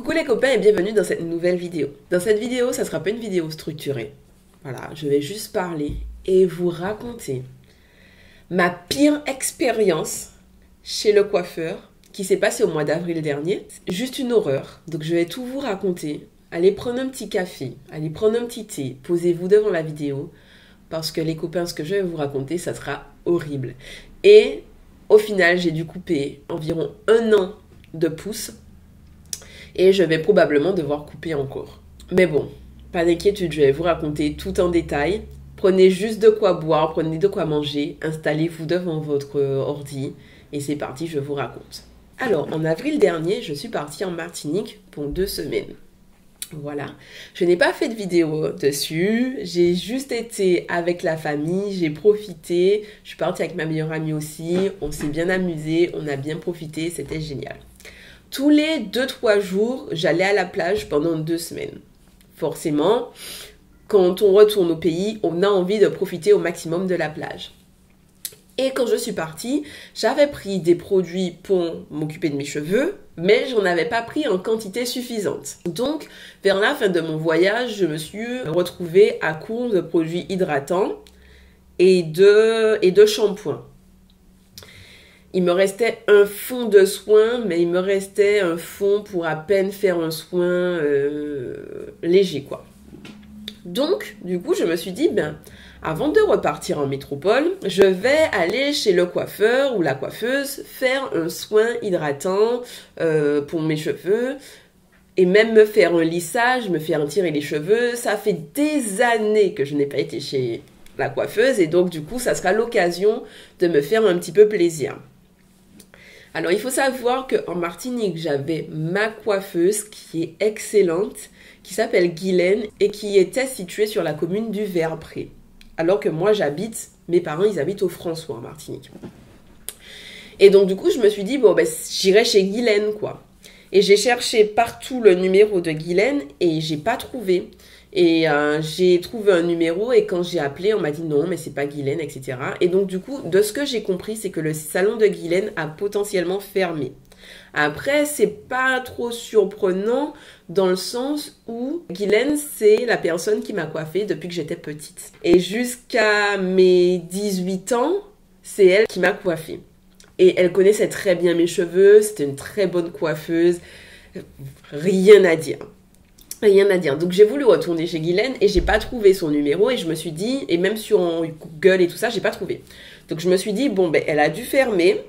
Coucou les copains et bienvenue dans cette nouvelle vidéo. Dans cette vidéo, ça sera pas une vidéo structurée. Voilà, je vais juste parler et vous raconter ma pire expérience chez le coiffeur qui s'est passée au mois d'avril dernier. Juste une horreur. Donc je vais tout vous raconter. Allez prendre un petit café, allez prendre un petit thé, posez-vous devant la vidéo parce que les copains, ce que je vais vous raconter, ça sera horrible. Et au final, j'ai dû couper environ 1 an de pouces. Et je vais probablement devoir couper encore. Mais bon, pas d'inquiétude, je vais vous raconter tout en détail. Prenez juste de quoi boire, prenez de quoi manger, installez-vous devant votre ordi et c'est parti, je vous raconte. Alors, en avril dernier, je suis partie en Martinique pour 2 semaines. Voilà, je n'ai pas fait de vidéo dessus, j'ai juste été avec la famille, j'ai profité, je suis partie avec ma meilleure amie aussi, on s'est bien amusé, on a bien profité, c'était génial. Tous les 2-3 jours, j'allais à la plage pendant 2 semaines. Forcément, quand on retourne au pays, on a envie de profiter au maximum de la plage. Et quand je suis partie, j'avais pris des produits pour m'occuper de mes cheveux, mais j'en avais pas pris en quantité suffisante. Donc, vers la fin de mon voyage, je me suis retrouvée à court de produits hydratants et de shampoing. Il me restait un fond de soin, mais il me restait un fond pour à peine faire un soin léger, quoi. Donc, du coup, je me suis dit, ben, avant de repartir en métropole, je vais aller chez le coiffeur ou la coiffeuse faire un soin hydratant pour mes cheveux et même me faire un lissage, me faire tirer les cheveux. Ça fait des années que je n'ai pas été chez la coiffeuse et donc, du coup, ça sera l'occasion de me faire un petit peu plaisir. Alors, il faut savoir qu'en Martinique, j'avais ma coiffeuse qui est excellente, qui s'appelle Guylaine et qui était située sur la commune du Verpré. Alors que moi, mes parents, ils habitent au François, en Martinique. Et donc, du coup, je me suis dit, bon, ben, j'irai chez Guylaine, quoi. Et j'ai cherché partout le numéro de Guylaine et j'ai pas trouvé. Et j'ai trouvé un numéro et quand j'ai appelé, on m'a dit non, mais c'est pas Guylaine, etc. Et donc du coup, de ce que j'ai compris, c'est que le salon de Guylaine a potentiellement fermé. Après, c'est pas trop surprenant dans le sens où Guylaine, c'est la personne qui m'a coiffée depuis que j'étais petite. Et jusqu'à mes 18 ans, c'est elle qui m'a coiffée. Et elle connaissait très bien mes cheveux, c'était une très bonne coiffeuse, rien à dire. Rien à dire. Donc j'ai voulu retourner chez Guylaine et j'ai pas trouvé son numéro et je me suis dit, et même sur Google et tout ça, j'ai pas trouvé. Donc je me suis dit, bon ben elle a dû fermer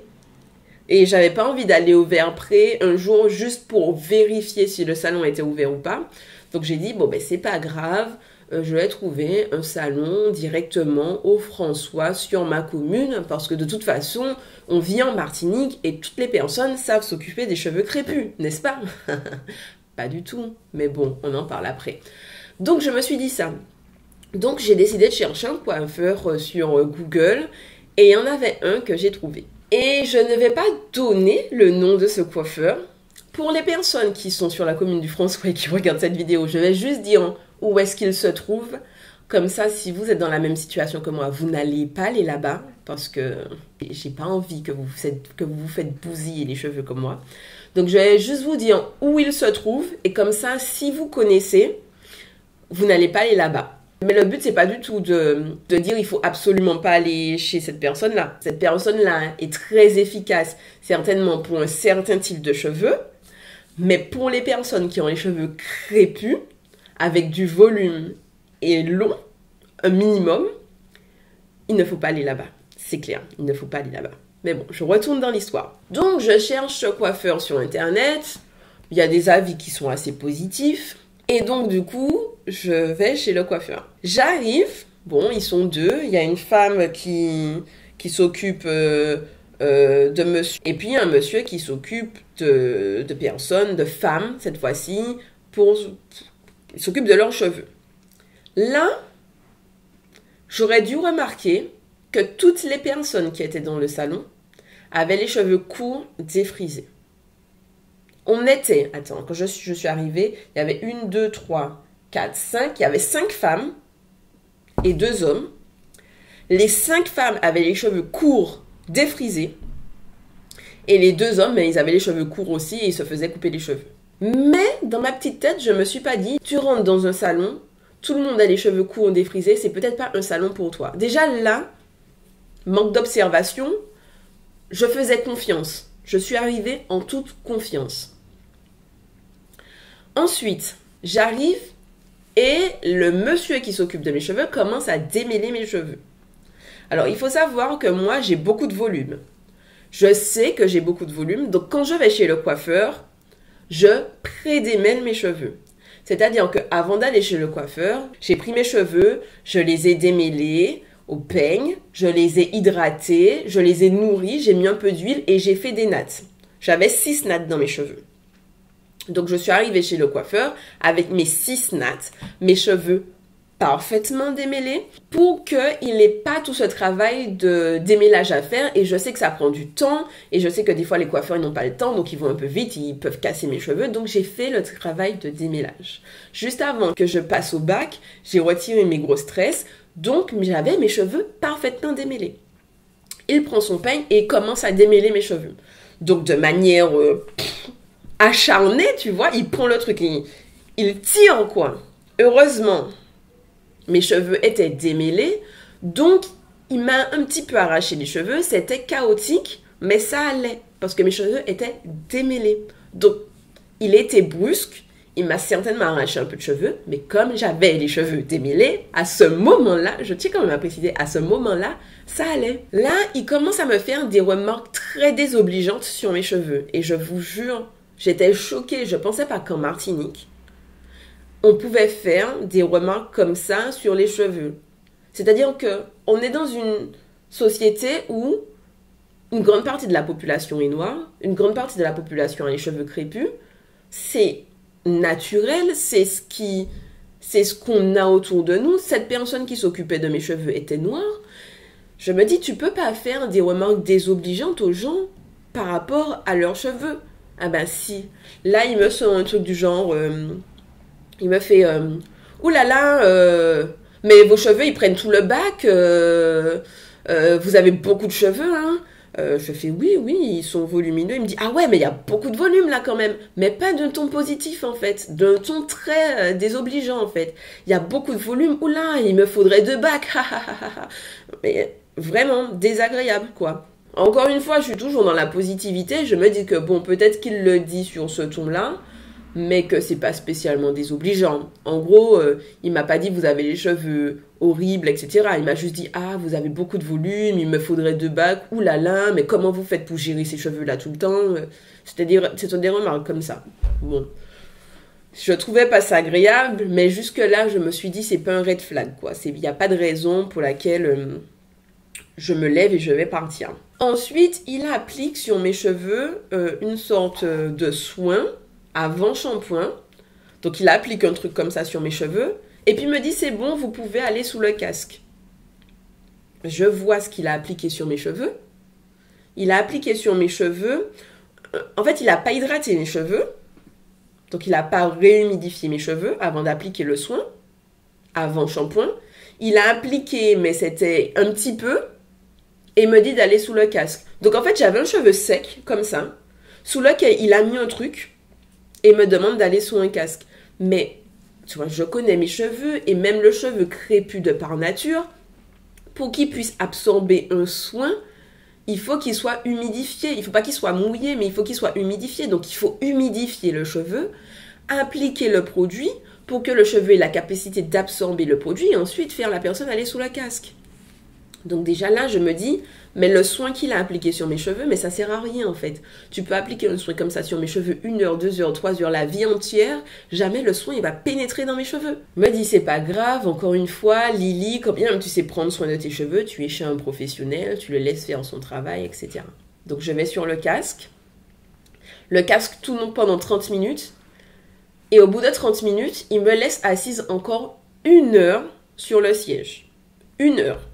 et j'avais pas envie d'aller au Verpré un jour juste pour vérifier si le salon était ouvert ou pas. Donc j'ai dit, bon ben c'est pas grave, je vais trouver un salon directement au François sur ma commune parce que de toute façon, on vit en Martinique et toutes les personnes savent s'occuper des cheveux crépus, n'est-ce pas? Pas du tout, mais bon, on en parle après. Donc, je me suis dit ça. Donc, j'ai décidé de chercher un coiffeur sur Google et il y en avait un que j'ai trouvé. Et je ne vais pas donner le nom de ce coiffeur. Pour les personnes qui sont sur la commune du François et qui regardent cette vidéo, je vais juste dire où est-ce qu'il se trouve. Comme ça, si vous êtes dans la même situation que moi, vous n'allez pas aller là-bas parce que j'ai pas envie que vous vous faites bousiller les cheveux comme moi. Donc, je vais juste vous dire où il se trouve. Et comme ça, si vous connaissez, vous n'allez pas aller là-bas. Mais le but, c'est pas du tout de dire il faut absolument pas aller chez cette personne-là. Cette personne-là est très efficace, certainement pour un certain type de cheveux. Mais pour les personnes qui ont les cheveux crépus, avec du volume et long, un minimum, il ne faut pas aller là-bas. C'est clair, il ne faut pas aller là-bas. Mais bon, je retourne dans l'histoire. Donc, je cherche ce coiffeur sur Internet. Il y a des avis qui sont assez positifs. Et donc, du coup, je vais chez le coiffeur. J'arrive. Bon, ils sont 2. Il y a une femme qui s'occupe de monsieur. Et puis, un monsieur qui s'occupe de personnes, de femmes, cette fois-ci, il s'occupe de leurs cheveux. Là, j'aurais dû remarquer que toutes les personnes qui étaient dans le salon avaient les cheveux courts, défrisés. On était, attends, quand je suis arrivée, il y avait 1, 2, 3, 4, 5, il y avait 5 femmes et 2 hommes. Les 5 femmes avaient les cheveux courts, défrisés. Et les 2 hommes, ils avaient les cheveux courts aussi et ils se faisaient couper les cheveux. Mais dans ma petite tête, je me suis pas dit, tu rentres dans un salon, tout le monde a les cheveux courts ou défrisés, c'est peut-être pas un salon pour toi. Déjà là, manque d'observation, je faisais confiance. Je suis arrivée en toute confiance. Ensuite, j'arrive et le monsieur qui s'occupe de mes cheveux commence à démêler mes cheveux. Alors, il faut savoir que moi, j'ai beaucoup de volume. Je sais que j'ai beaucoup de volume, donc quand je vais chez le coiffeur, je pré-démêle mes cheveux. C'est-à-dire qu'avant d'aller chez le coiffeur, j'ai pris mes cheveux, je les ai démêlés au peigne, je les ai hydratés, je les ai nourris, j'ai mis un peu d'huile et j'ai fait des nattes. J'avais 6 nattes dans mes cheveux. Donc je suis arrivée chez le coiffeur avec mes 6 nattes, mes cheveux parfaitement démêlés pour qu'il n'ait pas tout ce travail de démêlage à faire. Et je sais que ça prend du temps et je sais que des fois les coiffeurs ils n'ont pas le temps, donc ils vont un peu vite, ils peuvent casser mes cheveux. Donc j'ai fait le travail de démêlage. Juste avant que je passe au bac, j'ai retiré mes grosses tresses, donc j'avais mes cheveux parfaitement démêlés. Il prend son peigne et commence à démêler mes cheveux. Donc de manière acharnée, tu vois, il prend le truc, il tire quoi. Heureusement, mes cheveux étaient démêlés, donc il m'a un petit peu arraché les cheveux. C'était chaotique, mais ça allait, parce que mes cheveux étaient démêlés. Donc, il était brusque, il m'a certainement arraché un peu de cheveux, mais comme j'avais les cheveux démêlés, à ce moment-là, je tiens quand même à préciser, à ce moment-là, ça allait. Là, il commence à me faire des remarques très désobligeantes sur mes cheveux. Et je vous jure, j'étais choquée, je pensais pas qu'en Martinique, on pouvait faire des remarques comme ça sur les cheveux. C'est-à-dire qu'on est dans une société où une grande partie de la population est noire, une grande partie de la population a les cheveux crépus. C'est naturel, c'est ce qu'on a autour de nous. Cette personne qui s'occupait de mes cheveux était noire. Je me dis, tu peux pas faire des remarques désobligeantes aux gens par rapport à leurs cheveux. Ah ben si. Là, il me sort un truc du genre... il me fait ouh là là, mais vos cheveux ils prennent tout le bac, vous avez beaucoup de cheveux, hein. Je fais oui, ils sont volumineux. Il me dit ah ouais, mais il y a beaucoup de volume là quand même, mais pas d'un ton positif en fait, d'un ton très désobligeant en fait. Il y a beaucoup de volume, ouh là, il me faudrait 2 bacs, mais vraiment désagréable quoi. Encore une fois, je suis toujours dans la positivité, je me dis que bon, peut-être qu'il le dit sur ce ton-là, mais que c'est pas spécialement désobligeant. En gros, il m'a pas dit vous avez les cheveux horribles, etc. Il m'a juste dit ah vous avez beaucoup de volume, il me faudrait 2 bacs, oulala, mais comment vous faites pour gérer ces cheveux-là tout le temps? C'est-à-dire, c'est des remarques comme ça. Bon, je trouvais pas ça agréable, mais jusque-là, je me suis dit c'est pas un red flag, quoi. Il n'y a pas de raison pour laquelle je me lève et je vais partir. Ensuite, il applique sur mes cheveux une sorte de soin avant shampoing. Donc il applique un truc comme ça sur mes cheveux. Et puis il me dit c'est bon, vous pouvez aller sous le casque. Je vois ce qu'il a appliqué sur mes cheveux. Il a appliqué sur mes cheveux. En fait, il n'a pas hydraté mes cheveux. Donc il n'a pas réhumidifié mes cheveux avant d'appliquer le soin. Avant shampoing. Il a appliqué, mais c'était un petit peu. Et me dit d'aller sous le casque. Donc en fait, j'avais un cheveu sec, comme ça, sous lequel il a mis un truc. Et me demande d'aller sous un casque. Mais, tu vois, je connais mes cheveux, et même le cheveu crépus de par nature, pour qu'il puisse absorber un soin, il faut qu'il soit humidifié. Il ne faut pas qu'il soit mouillé, mais il faut qu'il soit humidifié. Donc, il faut humidifier le cheveu, appliquer le produit, pour que le cheveu ait la capacité d'absorber le produit, et ensuite faire la personne aller sous le casque. Donc déjà là, je me dis, mais le soin qu'il a appliqué sur mes cheveux, mais ça sert à rien en fait. Tu peux appliquer un soin comme ça sur mes cheveux 1 heure, 2 heures, 3 heures, la vie entière, jamais le soin il va pénétrer dans mes cheveux. Me dit, c'est pas grave, encore une fois, Lily, comme bien tu sais prendre soin de tes cheveux, tu es chez un professionnel, tu le laisses faire son travail, etc. Donc je vais sur le casque tourne pendant 30 minutes, et au bout de 30 minutes, il me laisse assise encore 1 heure sur le siège. 1 heure.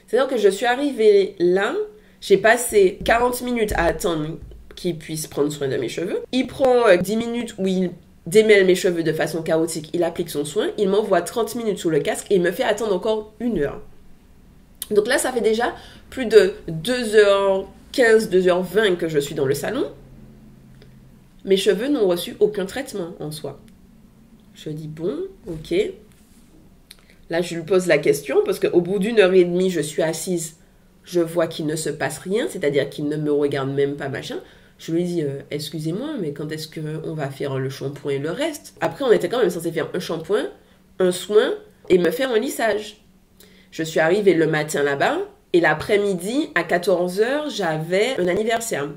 C'est-à-dire que je suis arrivée là, j'ai passé 40 minutes à attendre qu'il puisse prendre soin de mes cheveux. Il prend 10 minutes où il démêle mes cheveux de façon chaotique, il applique son soin, il m'envoie 30 minutes sous le casque et il me fait attendre encore 1 heure. Donc là, ça fait déjà plus de 2h15, 2h20 que je suis dans le salon. Mes cheveux n'ont reçu aucun traitement en soi. Je dis bon, ok. Là, je lui pose la question parce qu'au bout d'1 heure et demie, je suis assise. Je vois qu'il ne se passe rien, c'est-à-dire qu'il ne me regarde même pas, machin. Je lui dis, excusez-moi, mais quand est-ce qu'on va faire le shampoing et le reste? Après, on était quand même censé faire un shampoing, un soin et me faire un lissage. Je suis arrivée le matin là-bas et l'après-midi, à 14 h, j'avais un anniversaire.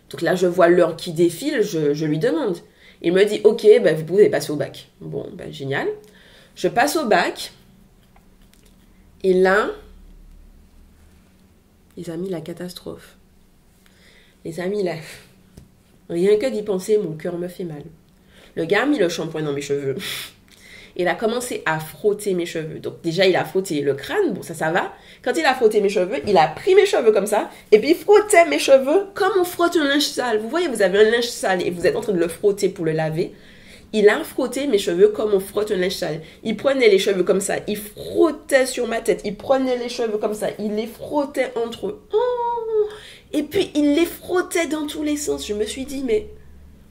Donc là, je vois l'heure qui défile, je lui demande. Il me dit, ok, bah, vous pouvez passer au bac. Bon, bah, génial. Je passe au bac. Et là, les amis, la catastrophe. Les amis, là, rien que d'y penser, mon cœur me fait mal. Le gars a mis le shampoing dans mes cheveux. Il a commencé à frotter mes cheveux. Donc déjà, il a frotté le crâne, bon ça va. Quand il a frotté mes cheveux, il a pris mes cheveux comme ça, et puis il frottait mes cheveux comme on frotte un linge sale. Vous voyez, vous avez un linge sale et vous êtes en train de le frotter pour le laver. Il a frotté mes cheveux comme on frotte un linge sale. Il prenait les cheveux comme ça, il frottait sur ma tête, il prenait les cheveux comme ça, il les frottait entre eux. Oh, et puis il les frottait dans tous les sens. Je me suis dit, mais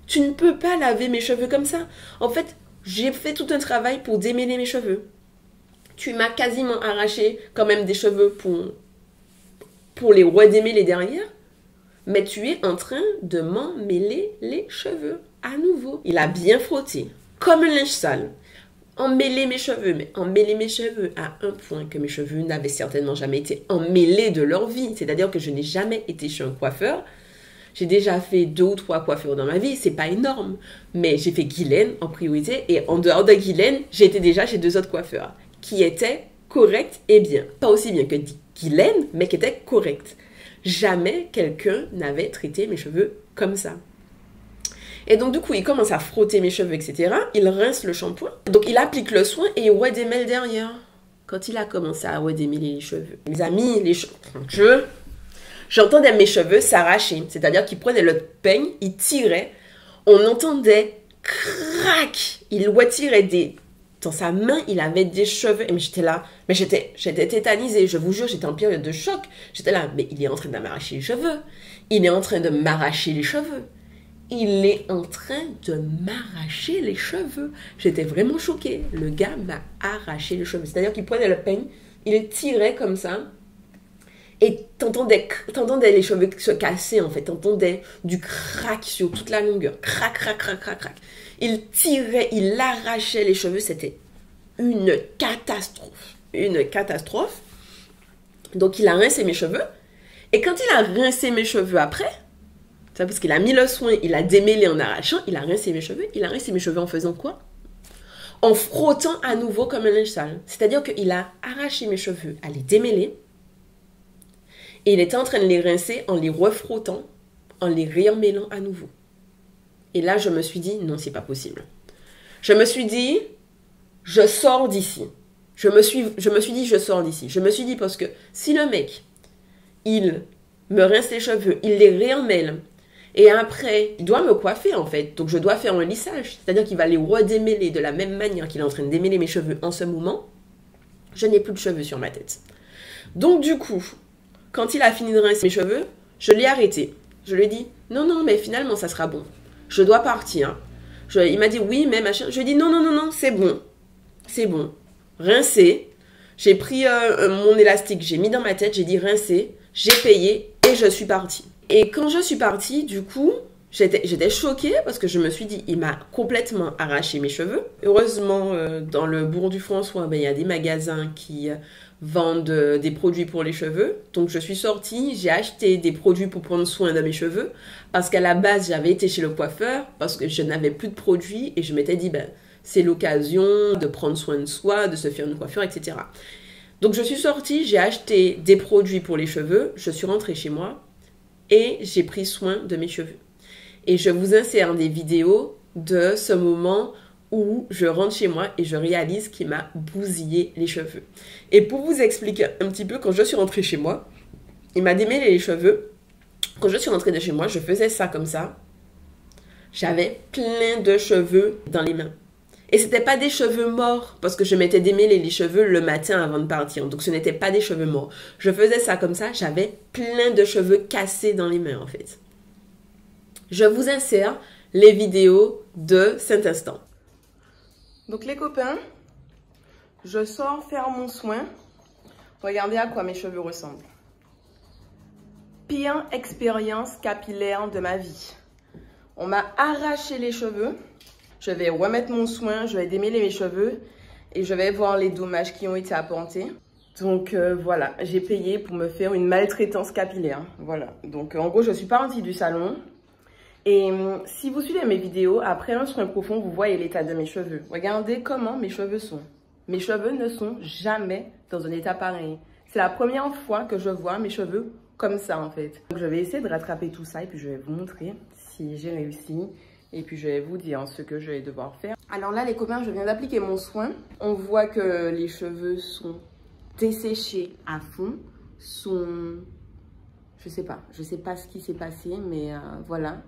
tu ne peux pas laver mes cheveux comme ça. En fait, j'ai fait tout un travail pour démêler mes cheveux. Tu m'as quasiment arraché quand même des cheveux pour les redémêler derrière. Mais tu es en train de m'emmêler les cheveux à nouveau. Il a bien frotté, comme un linge sale. Emmêler mes cheveux, mais emmêler mes cheveux à un point que mes cheveux n'avaient certainement jamais été emmêlés de leur vie. C'est-à-dire que je n'ai jamais été chez un coiffeur. J'ai déjà fait 2 ou 3 coiffures dans ma vie, c'est pas énorme. Mais j'ai fait Guylaine en priorité et en dehors de Guylaine, j'ai été déjà chez 2 autres coiffeurs qui étaient corrects et bien. Pas aussi bien que Guylaine, mais qui étaient corrects. Jamais quelqu'un n'avait traité mes cheveux comme ça. Et donc du coup, il commence à frotter mes cheveux, etc. Il rince le shampoing. Donc il applique le soin et il redémêle derrière. Quand il a commencé à redémêler les cheveux, mes amis, les cheveux... J'entendais mes cheveux s'arracher, c'est-à-dire qu'il prenait le peigne, il tirait, on entendait crac, il retirait dans sa main, il avait des cheveux, et j'étais là, mais j'étais tétanisée, je vous jure, j'étais en période de choc, j'étais là, mais il est en train de m'arracher les cheveux, il est en train de m'arracher les cheveux, il est en train de m'arracher les cheveux, j'étais vraiment choquée, le gars m'a arraché les cheveux, c'est-à-dire qu'il prenait le peigne, il tirait comme ça, et t'entendais les cheveux se casser, en fait. T'entendais du crack sur toute la longueur. Crac, crac, crac, crac, crac. Il tirait, il arrachait les cheveux. C'était une catastrophe. Une catastrophe. Donc, il a rincé mes cheveux. Et quand il a rincé mes cheveux après, c'est parce qu'il a mis le soin, il a démêlé en arrachant, il a rincé mes cheveux. Il a rincé mes cheveux en faisant quoi? En frottant à nouveau comme un linge sale. C'est-à-dire qu'il a arraché mes cheveux à les démêler. Et il était en train de les rincer en les refrottant, en les remêlant à nouveau. Et là, je me suis dit, non, c'est pas possible. Je me suis dit, je sors d'ici. Je me suis dit, je sors d'ici. Je me suis dit, parce que si le mec, il me rince les cheveux, il les réemmêle, et après, il doit me coiffer, en fait. Donc, je dois faire un lissage. C'est-à-dire qu'il va les redémêler de la même manière qu'il est en train de démêler mes cheveux en ce moment. Je n'ai plus de cheveux sur ma tête. Donc, du coup... Quand il a fini de rincer mes cheveux, je l'ai arrêté. Je lui ai dit, non, mais finalement, ça sera bon. Je dois partir. Il m'a dit, oui, mais machin. Je lui ai dit, non, c'est bon. C'est bon. Rincé. J'ai pris mon élastique, j'ai mis dans ma tête, j'ai dit rincer. J'ai payé et je suis partie. Et quand je suis partie, du coup, j'étais choquée parce que je me suis dit, il m'a complètement arraché mes cheveux. Heureusement, dans le bourg du François, il y a des magasins qui... vendent des produits pour les cheveux. Donc je suis sortie, j'ai acheté des produits pour prendre soin de mes cheveux parce qu'à la base j'avais été chez le coiffeur parce que je n'avais plus de produits et je m'étais dit c'est l'occasion de prendre soin de soi, de se faire une coiffure, etc. Donc je suis sortie, j'ai acheté des produits pour les cheveux, je suis rentrée chez moi et j'ai pris soin de mes cheveux. Et je vous insère des vidéos de ce moment où je rentre chez moi et je réalise qu'il m'a bousillé les cheveux. Et pour vous expliquer un petit peu, quand je suis rentrée chez moi, il m'a démêlé les cheveux. Quand je suis rentrée de chez moi, je faisais ça comme ça. J'avais plein de cheveux dans les mains. Et c'était pas des cheveux morts, parce que je m'étais démêlé les cheveux le matin avant de partir. Donc ce n'était pas des cheveux morts. Je faisais ça comme ça, j'avais plein de cheveux cassés dans les mains en fait. je vous insère les vidéos de cet instant. Donc les copains, je sors faire mon soin. Regardez à quoi mes cheveux ressemblent. Pire expérience capillaire de ma vie. On m'a arraché les cheveux. Je vais remettre mon soin, je vais démêler mes cheveux et je vais voir les dommages qui ont été apportés. Donc voilà, j'ai payé pour me faire une maltraitance capillaire. Voilà, donc en gros, je suis partie du salon. Et si vous suivez mes vidéos, après un soin profond, vous voyez l'état de mes cheveux. Regardez comment mes cheveux sont. Mes cheveux ne sont jamais dans un état pareil. C'est la première fois que je vois mes cheveux comme ça en fait. Donc je vais essayer de rattraper tout ça et puis je vais vous montrer si j'ai réussi. Et puis je vais vous dire ce que je vais devoir faire. Alors là les copains, je viens d'appliquer mon soin. On voit que les cheveux sont desséchés à fond. Je sais pas ce qui s'est passé, mais voilà.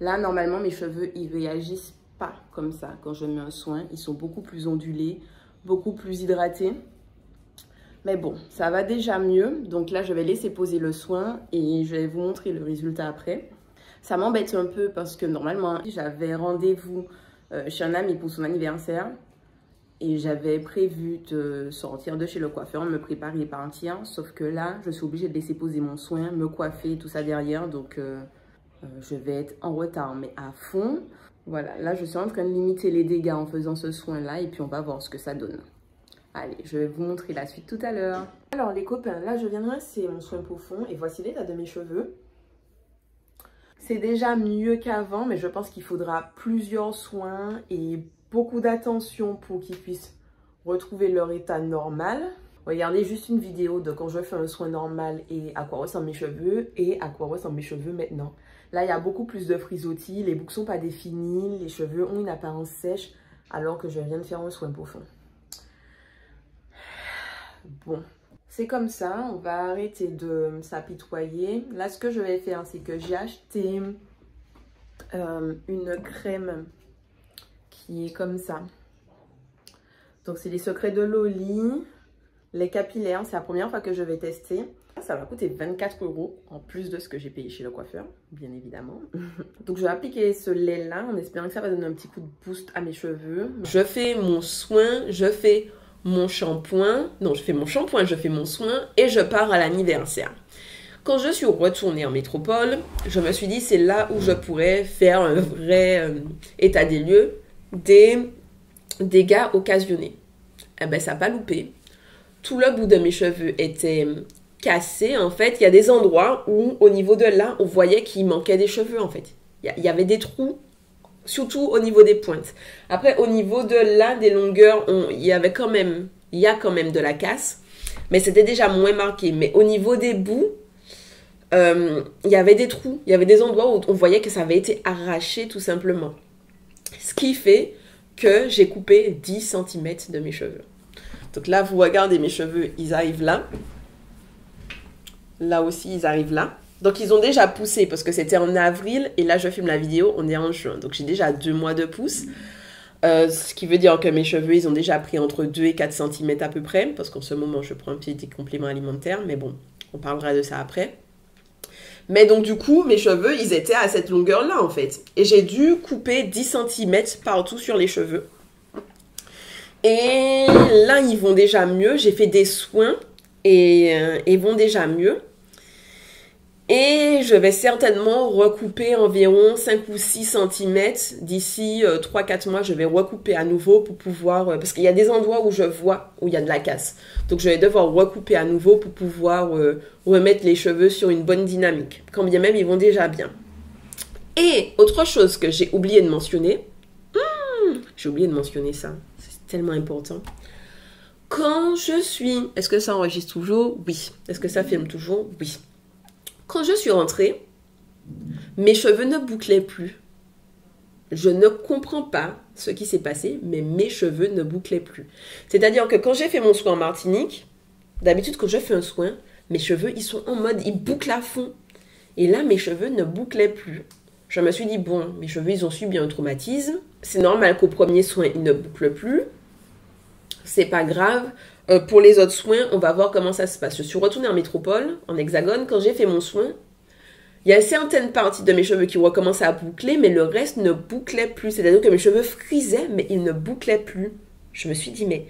Là normalement mes cheveux ils réagissent pas comme ça quand je mets un soin. Ils sont beaucoup plus ondulés, beaucoup plus hydratés. Mais bon, ça va déjà mieux. Donc là, je vais laisser poser le soin et je vais vous montrer le résultat après. Ça m'embête un peu parce que normalement, j'avais rendez-vous chez un ami pour son anniversaire. Et j'avais prévu de sortir de chez le coiffeur, me préparer et partir. Sauf que là, je suis obligée de laisser poser mon soin, me coiffer, tout ça derrière. Donc, je vais être en retard, mais à fond. Voilà, là, je suis en train de limiter les dégâts en faisant ce soin-là. Et puis, on va voir ce que ça donne. Allez, je vais vous montrer la suite tout à l'heure. Alors les copains, là je viens de rincer mon soin profond et voici l'état de mes cheveux. C'est déjà mieux qu'avant, mais je pense qu'il faudra plusieurs soins et beaucoup d'attention pour qu'ils puissent retrouver leur état normal. Regardez juste une vidéo de quand je fais un soin normal et à quoi ressemblent mes cheveux et à quoi ressemblent mes cheveux maintenant. Là, il y a beaucoup plus de frisottis, les boucles sont pas définies, les cheveux ont une apparence sèche alors que je viens de faire un soin profond. Bon, c'est comme ça, on va arrêter de s'apitoyer. Là, ce que je vais faire, c'est que j'ai acheté une crème qui est comme ça. Donc, c'est les secrets de Loli, les capillaires. C'est la première fois que je vais tester. Ça va coûter 24 € en plus de ce que j'ai payé chez le coiffeur, bien évidemment. Donc, je vais appliquer ce lait-là en espérant que ça va donner un petit coup de boost à mes cheveux. Je fais mon soin, je fais mon shampoing, non je fais mon shampoing, je fais mon soin et je pars à l'anniversaire. Quand je suis retournée en métropole, je me suis dit c'est là où je pourrais faire un vrai état des lieux des dégâts occasionnés. Eh ben ça n'a pas loupé. Tout le bout de mes cheveux était cassé en fait. Il y a des endroits où au niveau de là, on voyait qu'il manquait des cheveux en fait. Il y avait des trous. Surtout au niveau des pointes. Après, au niveau de là, des longueurs, il y a quand même de la casse. Mais c'était déjà moins marqué. Mais au niveau des bouts, il y avait des trous. Il y avait des endroits où on voyait que ça avait été arraché tout simplement. Ce qui fait que j'ai coupé 10 cm de mes cheveux. Donc là, vous regardez mes cheveux, ils arrivent là. Là aussi, ils arrivent là. Donc, ils ont déjà poussé parce que c'était en avril et là, je filme la vidéo, on est en juin. Donc, j'ai déjà 2 mois de pouce. Ce qui veut dire que mes cheveux, ils ont déjà pris entre 2 et 4 cm à peu près parce qu'en ce moment, je prends un petit complément alimentaire. Mais bon, on parlera de ça après. Mais donc, du coup, mes cheveux, ils étaient à cette longueur-là, en fait. Et j'ai dû couper 10 cm partout sur les cheveux. Et là, ils vont déjà mieux. J'ai fait des soins et ils vont déjà mieux. Et je vais certainement recouper environ 5 ou 6 cm d'ici 3-4 mois. Je vais recouper à nouveau pour pouvoir... parce qu'il y a des endroits où je vois où il y a de la casse. Donc je vais devoir recouper à nouveau pour pouvoir remettre les cheveux sur une bonne dynamique. Quand bien même ils vont déjà bien. Et autre chose que j'ai oublié de mentionner. J'ai oublié de mentionner ça. C'est tellement important. Quand je suis... Est-ce que ça enregistre toujours? Oui. Est-ce que ça filme toujours? Oui. Quand je suis rentrée, mes cheveux ne bouclaient plus. Je ne comprends pas ce qui s'est passé, mais mes cheveux ne bouclaient plus. C'est-à-dire que quand j'ai fait mon soin en Martinique, d'habitude quand je fais un soin, mes cheveux, ils sont en mode, ils bouclent à fond. Et là, mes cheveux ne bouclaient plus. Je me suis dit, bon, mes cheveux, ils ont subi un traumatisme. C'est normal qu'au premier soin, ils ne bouclent plus. C'est pas grave. Pour les autres soins, on va voir comment ça se passe. Je suis retournée en métropole, en Hexagone. Quand j'ai fait mon soin, Il y a certaines parties de mes cheveux qui recommençaient à boucler, mais le reste ne bouclait plus. C'est-à-dire que mes cheveux frisaient, mais ils ne bouclaient plus. Je me suis dit, mais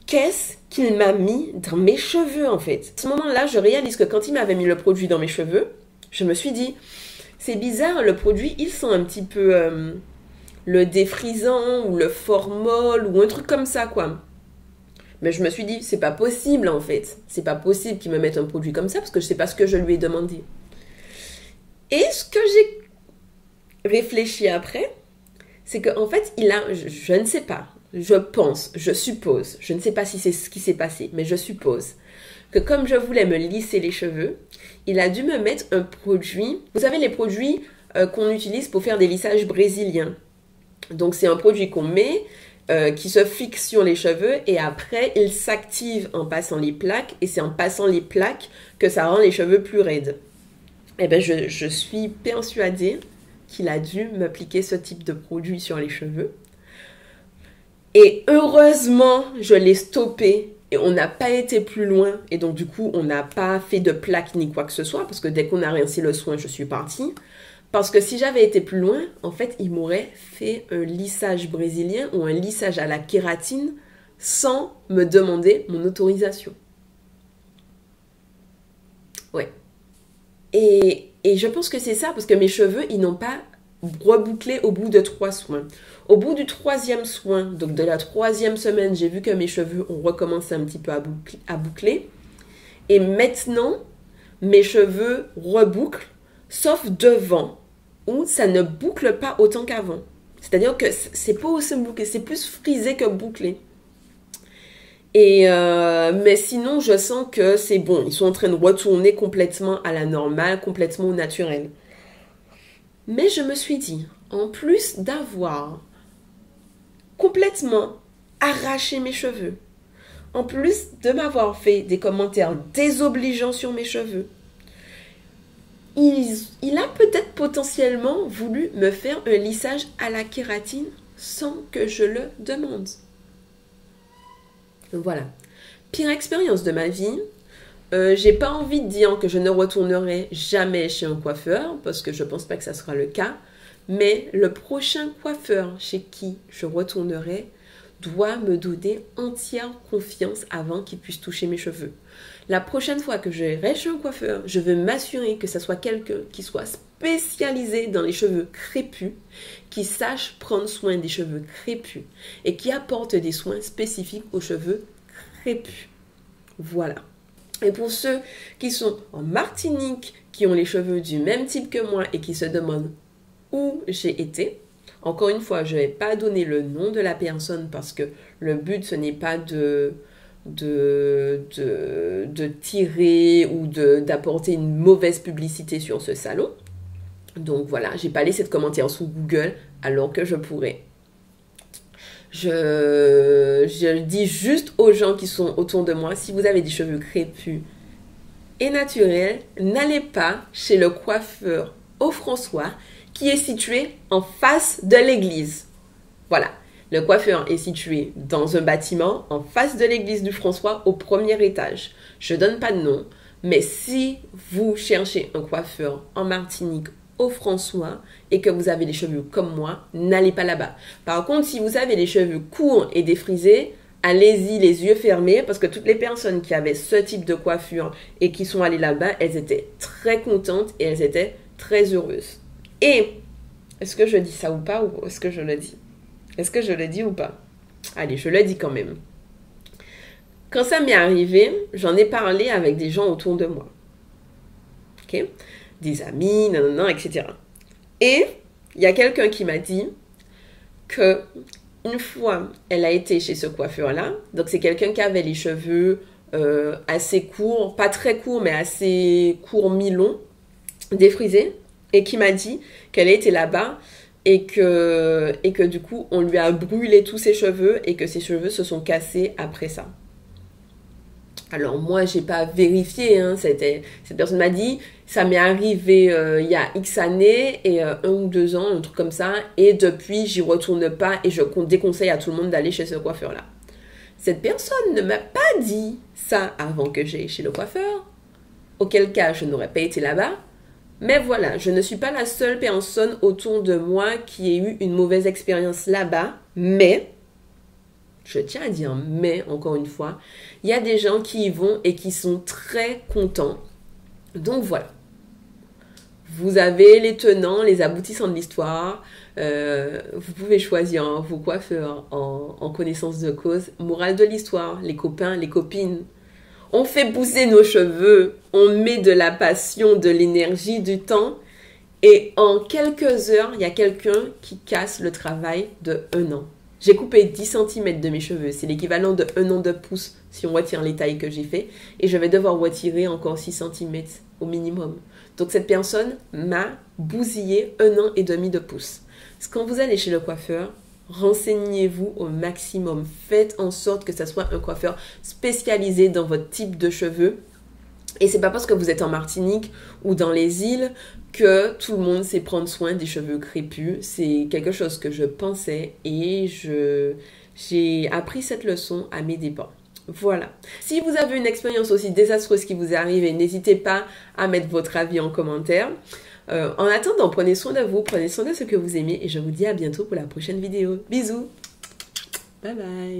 qu'est-ce qu'il m'a mis dans mes cheveux, en fait? À ce moment-là, je réalise que quand il m'avait mis le produit dans mes cheveux, je me suis dit, c'est bizarre, le produit, il sent un petit peu le défrisant ou le formol ou un truc comme ça, quoi. Mais je me suis dit, c'est pas possible, en fait. C'est pas possible qu'il me mette un produit comme ça parce que je sais pas ce que je lui ai demandé. Et ce que j'ai réfléchi après, c'est qu'en fait, je ne sais pas, je pense, je suppose, je ne sais pas si c'est ce qui s'est passé, mais je suppose que comme je voulais me lisser les cheveux, il a dû me mettre un produit, vous savez les produits qu'on utilise pour faire des lissages brésiliens. Donc c'est un produit qu'on met, qui se fixe sur les cheveux et après il s'active en passant les plaques et c'est en passant les plaques que ça rend les cheveux plus raides. Eh bien, je suis persuadée qu'il a dû m'appliquer ce type de produit sur les cheveux. Et heureusement, je l'ai stoppé et on n'a pas été plus loin. Et donc, du coup, on n'a pas fait de plaque ni quoi que ce soit parce que dès qu'on a rincé le soin, je suis partie. Parce que si j'avais été plus loin, en fait, il m'aurait fait un lissage brésilien ou un lissage à la kératine sans me demander mon autorisation. Ouais. Et je pense que c'est ça, parce que mes cheveux, ils n'ont pas rebouclé au bout de 3 soins. Au bout du 3e soin, donc de la 3e semaine, j'ai vu que mes cheveux ont recommencé un petit peu à boucler. Et maintenant, mes cheveux rebouclent, sauf devant, où ça ne boucle pas autant qu'avant. C'est-à-dire que c'est pas aussi bouclé, c'est plus frisé que bouclé. Mais sinon, je sens que c'est bon. Ils sont en train de retourner complètement à la normale, complètement au naturel. Mais je me suis dit, en plus d'avoir complètement arraché mes cheveux, en plus de m'avoir fait des commentaires désobligeants sur mes cheveux, il a peut-être potentiellement voulu me faire un lissage à la kératine sans que je le demande. Donc voilà, pire expérience de ma vie. J'ai pas envie de dire que je ne retournerai jamais chez un coiffeur parce que je pense pas que ça sera le cas. Mais le prochain coiffeur chez qui je retournerai doit me donner entière confiance avant qu'il puisse toucher mes cheveux. La prochaine fois que j'irai chez un coiffeur, je veux m'assurer que ce soit quelqu'un qui soit spécialisé dans les cheveux crépus, qui sache prendre soin des cheveux crépus et qui apporte des soins spécifiques aux cheveux crépus. Voilà. Et pour ceux qui sont en Martinique, qui ont les cheveux du même type que moi et qui se demandent où j'ai été, encore une fois, je ne vais pas donner le nom de la personne parce que le but, ce n'est pas de tirer ou d'apporter une mauvaise publicité sur ce salon. Donc voilà, j'ai pas laissé de commentaires sous Google alors que je pourrais. Je dis juste aux gens qui sont autour de moi, si vous avez des cheveux crépus et naturels, n'allez pas chez le coiffeur au François qui est situé en face de l'église. Voilà, le coiffeur est situé dans un bâtiment en face de l'église du François au 1er étage. Je donne pas de nom, mais si vous cherchez un coiffeur en Martinique au François et que vous avez les cheveux comme moi, n'allez pas là-bas. Par contre, si vous avez les cheveux courts et défrisés, allez-y les yeux fermés parce que toutes les personnes qui avaient ce type de coiffure et qui sont allées là-bas, elles étaient très contentes et elles étaient très heureuses. Et, est-ce que je dis ça ou pas ou est-ce que je le dis? Est-ce que je le dis ou pas? Allez, je le dis quand même. Quand ça m'est arrivé, j'en ai parlé avec des gens autour de moi. Ok? Des amis, nanana, etc. Et il y a quelqu'un qui m'a dit que une fois, elle a été chez ce coiffeur-là. Donc, c'est quelqu'un qui avait les cheveux assez courts, pas très courts, mais assez courts, mi-longs, défrisés, et qui m'a dit qu'elle était là-bas et que du coup, on lui a brûlé tous ses cheveux et que ses cheveux se sont cassés après ça. Alors moi, j'ai pas vérifié, hein, cette personne m'a dit, ça m'est arrivé il y a X années, et 1 ou 2 ans, un truc comme ça, et depuis, j'y retourne pas, et je déconseille à tout le monde d'aller chez ce coiffeur-là. Cette personne ne m'a pas dit ça avant que j'aille chez le coiffeur, auquel cas je n'aurais pas été là-bas, Mais voilà, je ne suis pas la seule personne autour de moi qui ait eu une mauvaise expérience là-bas. Mais, je tiens à dire mais, encore une fois, il y a des gens qui y vont et qui sont très contents. Donc voilà. Vous avez les tenants, les aboutissants de l'histoire. Vous pouvez choisir vos coiffeurs en connaissance de cause. Morale de l'histoire, les copains, les copines. On fait pousser nos cheveux, on met de la passion, de l'énergie, du temps. Et en quelques heures, il y a quelqu'un qui casse le travail de 1 an. J'ai coupé 10 cm de mes cheveux. C'est l'équivalent de 1 an de pouce si on retire les tailles que j'ai fait. Et je vais devoir retirer encore 6 cm au minimum. Donc cette personne m'a bousillé 1 an et demi de pouce. Quand vous allez chez le coiffeur, renseignez-vous au maximum. Faites en sorte que ce soit un coiffeur spécialisé dans votre type de cheveux. Et c'est pas parce que vous êtes en Martinique ou dans les îles que tout le monde sait prendre soin des cheveux crépus. C'est quelque chose que je pensais et j'ai appris cette leçon à mes dépens. Voilà. Si vous avez une expérience aussi désastreuse qui vous est arrivée, n'hésitez pas à mettre votre avis en commentaire. En attendant, prenez soin de vous, prenez soin de ce que vous aimez et je vous dis à bientôt pour la prochaine vidéo. Bisous. Bye bye.